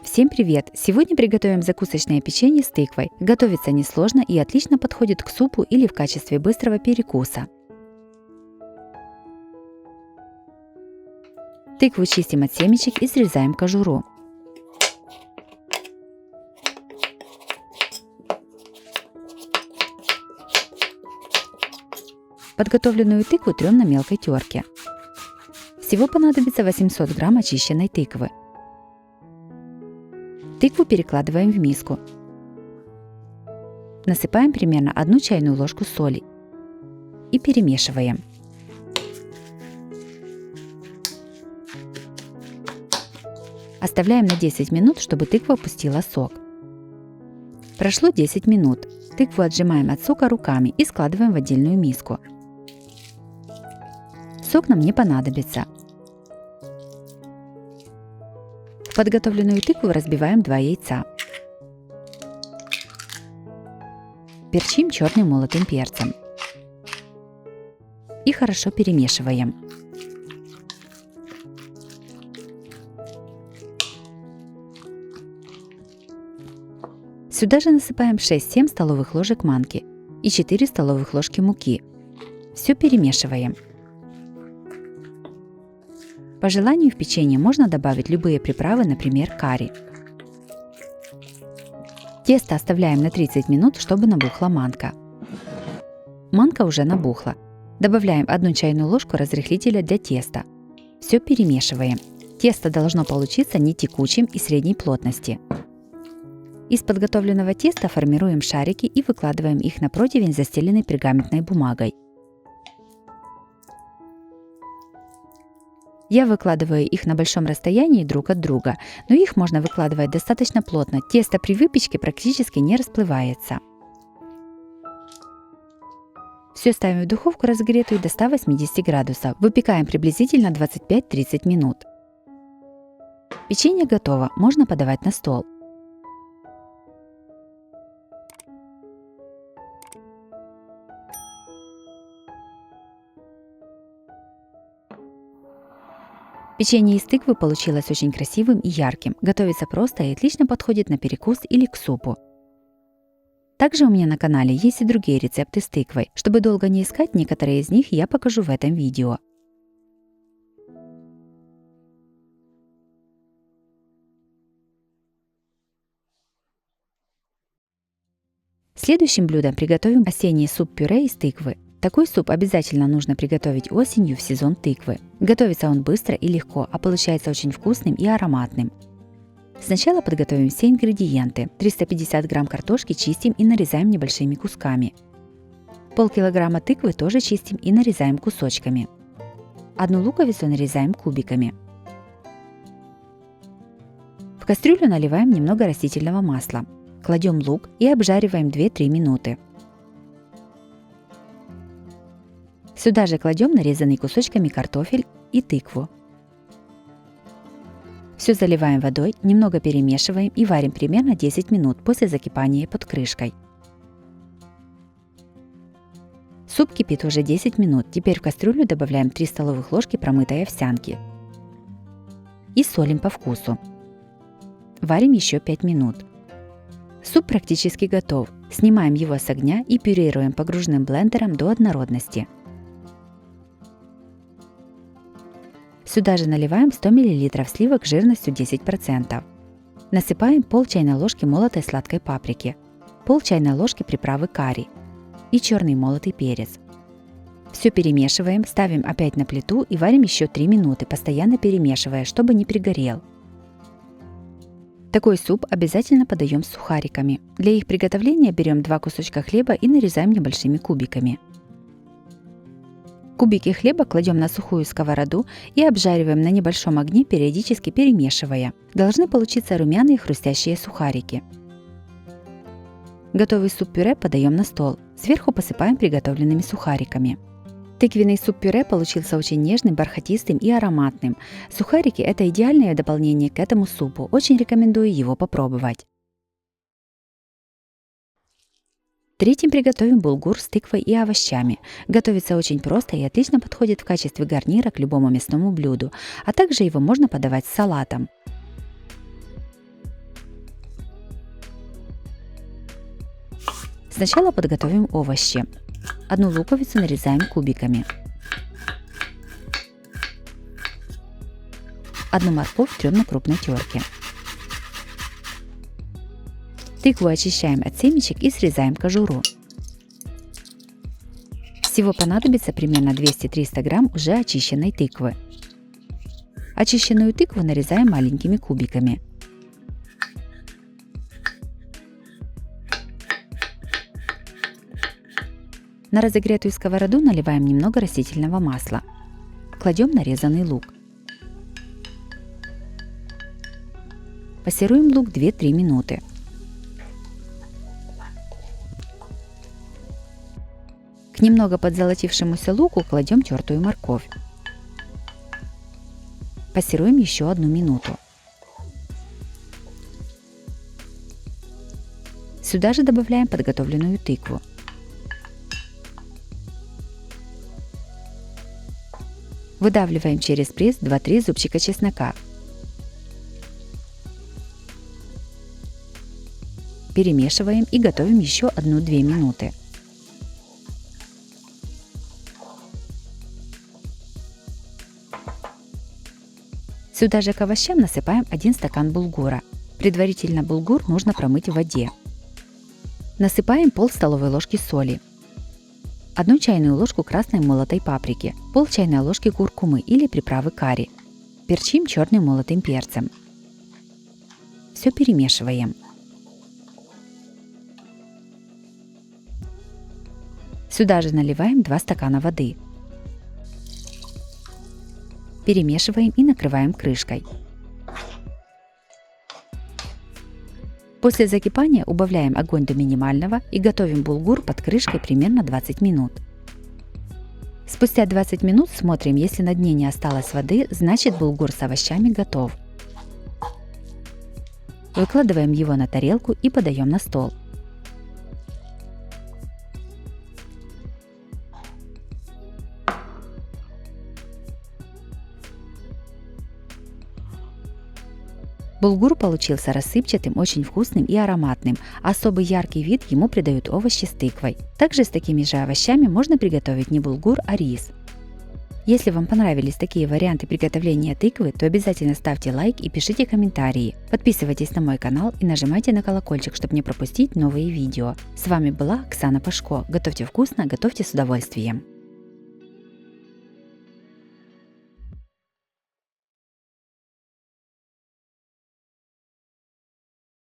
Всем привет! Сегодня приготовим закусочное печенье с тыквой. Готовится несложно и отлично подходит к супу или в качестве быстрого перекуса. Тыкву чистим от семечек и срезаем кожуру. Подготовленную тыкву трем на мелкой терке. Всего понадобится 800 грамм очищенной тыквы. Тыкву перекладываем в миску. Насыпаем примерно 1 чайную ложку соли и перемешиваем. Оставляем на 10 минут, чтобы тыква пустила сок. Прошло 10 минут. Тыкву отжимаем от сока руками и складываем в отдельную миску. Сок нам не понадобится. В подготовленную тыкву разбиваем 2 яйца. Перчим черным молотым перцем. И хорошо перемешиваем. Сюда же насыпаем 6-7 столовых ложек манки и 4 столовых ложки муки. Все перемешиваем. По желанию в печенье можно добавить любые приправы, например, карри. Тесто оставляем на 30 минут, чтобы набухла манка. Манка уже набухла. Добавляем 1 чайную ложку разрыхлителя для теста. Все перемешиваем. Тесто должно получиться не текучим и средней плотности. Из подготовленного теста формируем шарики и выкладываем их на противень, застеленный пергаментной бумагой. Я выкладываю их на большом расстоянии друг от друга, но их можно выкладывать достаточно плотно. Тесто при выпечке практически не расплывается. Все ставим в духовку разогретую до 180 градусов. Выпекаем приблизительно 25-30 минут. Печенье готово, можно подавать на стол. Печенье из тыквы получилось очень красивым и ярким. Готовится просто и отлично подходит на перекус или к супу. Также у меня на канале есть и другие рецепты с тыквой. Чтобы долго не искать, некоторые из них я покажу в этом видео. Следующим блюдом приготовим осенний суп-пюре из тыквы. Такой суп обязательно нужно приготовить осенью в сезон тыквы. Готовится он быстро и легко, а получается очень вкусным и ароматным. Сначала подготовим все ингредиенты. 350 грамм картошки чистим и нарезаем небольшими кусками. Полкилограмма тыквы тоже чистим и нарезаем кусочками. 1 луковицу нарезаем кубиками. В кастрюлю наливаем немного растительного масла. Кладем лук и обжариваем 2-3 минуты. Сюда же кладем нарезанный кусочками картофель и тыкву. Все заливаем водой, немного перемешиваем и варим примерно 10 минут после закипания под крышкой. Суп кипит уже 10 минут. Теперь в кастрюлю добавляем 3 столовых ложки промытой овсянки. И солим по вкусу. Варим еще 5 минут. Суп практически готов. Снимаем его с огня и пюрируем погруженным блендером до однородности. Сюда же наливаем 100 мл сливок жирностью 10%. Насыпаем пол чайной ложки молотой сладкой паприки, пол чайной ложки приправы карри и черный молотый перец. Все перемешиваем, ставим опять на плиту и варим еще 3 минуты, постоянно перемешивая, чтобы не пригорел. Такой суп обязательно подаем с сухариками. Для их приготовления берем 2 кусочка хлеба и нарезаем небольшими кубиками. Кубики хлеба кладем на сухую сковороду и обжариваем на небольшом огне, периодически перемешивая. Должны получиться румяные хрустящие сухарики. Готовый суп-пюре подаем на стол. Сверху посыпаем приготовленными сухариками. Тыквенный суп-пюре получился очень нежным, бархатистым и ароматным. Сухарики – это идеальное дополнение к этому супу. Очень рекомендую его попробовать. Третьим приготовим булгур с тыквой и овощами. Готовится очень просто и отлично подходит в качестве гарнира к любому мясному блюду, а также его можно подавать с салатом. Сначала подготовим овощи. Одну луковицу нарезаем кубиками. Одну морковь трем на крупной терке. Тыкву очищаем от семечек и срезаем кожуру. Всего понадобится примерно 200-300 грамм уже очищенной тыквы. Очищенную тыкву нарезаем маленькими кубиками. На разогретую сковороду наливаем немного растительного масла. Кладем нарезанный лук. Пассируем лук 2-3 минуты. К немного подзолотившемуся луку кладем тертую морковь. Пассируем еще 1 минуту. Сюда же добавляем подготовленную тыкву. Выдавливаем через пресс 2-3 зубчика чеснока. Перемешиваем и готовим еще 1-2 минуты. Сюда же к овощам насыпаем 1 стакан булгура. Предварительно булгур нужно промыть в воде. Насыпаем пол столовой ложки соли, 1 чайную ложку красной молотой паприки, пол чайной ложки куркумы или приправы карри. Перчим черным молотым перцем. Все перемешиваем. Сюда же наливаем 2 стакана воды. Перемешиваем и накрываем крышкой. После закипания убавляем огонь до минимального и готовим булгур под крышкой примерно 20 минут. Спустя 20 минут смотрим, если на дне не осталось воды, значит булгур с овощами готов. Выкладываем его на тарелку и подаем на стол. Булгур получился рассыпчатым, очень вкусным и ароматным. Особый яркий вид ему придают овощи с тыквой. Также с такими же овощами можно приготовить не булгур, а рис. Если вам понравились такие варианты приготовления тыквы, то обязательно ставьте лайк и пишите комментарии. Подписывайтесь на мой канал и нажимайте на колокольчик, чтобы не пропустить новые видео. С вами была Оксана Пашко. Готовьте вкусно, готовьте с удовольствием.